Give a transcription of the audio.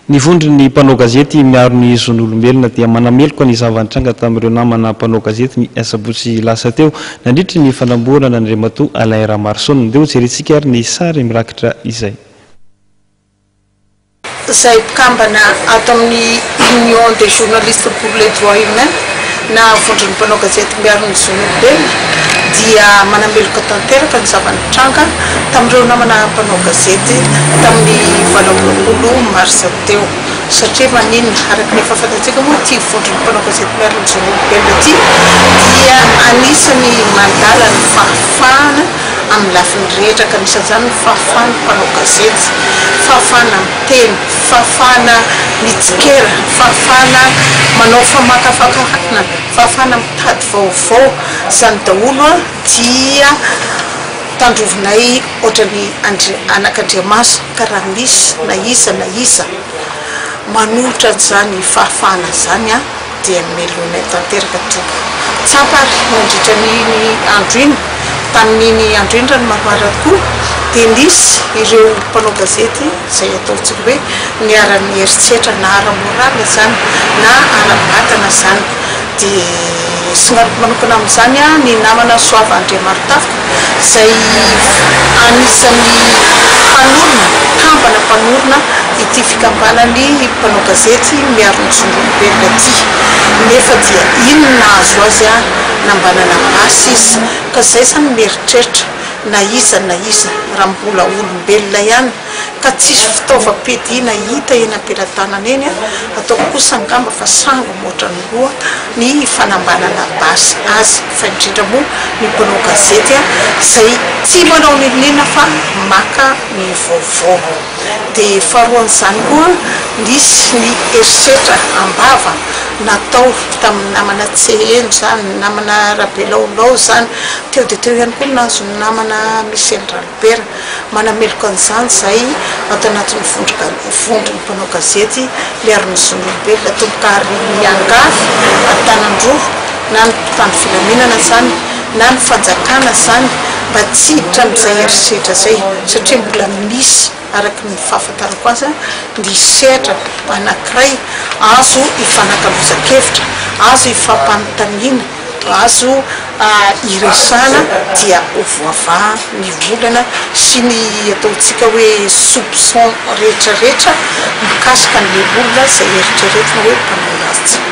Ny vondry ny mpanao gazety miaro ny zon'olombelona dia manameloko ny zava-nitranga tamin'ireo namana mpanao gazety ny asabotsy lasa teo nandritra ny fanamboarana n'Andriamatoa Alain Ramarsson. Deo jerentsika ary ny sary mirakitra izay. Zay mpikambana ato amin'ny Union des journalistes pour les droits humains na vondry ny mpanao gazety miaro ny zon'olombelona dia manameloka tanteraka ny zava-nitranga tamin'ireo namana mpanao gazety tamin'ny 20 marsa teo satria maninona araka ny fahafantatsika moa ty vondry ny mpanao gazety miaro ny zon'olombelona ty dia anisany mandala ny fahafahana amin'ny lafiny rehetra ka anisan'izany ny fahafahana mpanao gazety, fahafahana miteny, fahafahana mitsikera, fahafahana manao famakafakana, fahafahana mitady vaovao. Zany daholo dia tandrovinay ohatrany anak'Andriamaso ka raha misy na isa manolotra zany fahafahana zany dia melonay tanteraka tompoko. Tsapary nandritra ny andro iny tamin'iny andro iny rano maromaro koa dia nisy ireo mpanao gazety zay ataontsika hoe niara-ny heritreritra na ara-morala zany na ara-batana zany dia singariko manokana amin'izany ny namana Soava Andriamaritafica zay anisan'ny mpanorona kambana mpanorona ity fikambanany mpanao gazety miaro ny zon'olombelona ty nefa dia iny nahazo azy nambanana basy izy ka zay zany mieritreritra na iza raha mbola olombelona ihany ka tsisy fitaovam-piadiana hita eny am-pelantanana eny atao kosa angamba fa sango motrany roa ny fanambanana basy azy fa indrindra moa ny mpanao gazety zay tsy manao ninona fa maka ny vaovao. Dia faharoan'izany koa nisy ny heritreritra ambava natao tamin'ny namana Tseheno zany, namana Rabelaolao zany, teo dia teo ihany koa nahazo ny namana Michel Ralbert. Manameloka an'izany zay atao anatin'ny vondry ny mpanao gazety miaro ny zon'olombelona tompokary miangavy Antanandroa na ny mpitandro filaminana zany na ny fanjakana zany mba tsy hiditra amin'izay heritreritra zay satria mbola misy araka ny fahafantarako azy ny sehatra anankiray azo ifanakambozan-kevitra, azo ifampanontaniana, azo iresana dia ovoavaha ny olana sy ny ataontsika hoe soupçon rehetrarehetra mikasika ny olona zay eritreretina hoe mpanao azy.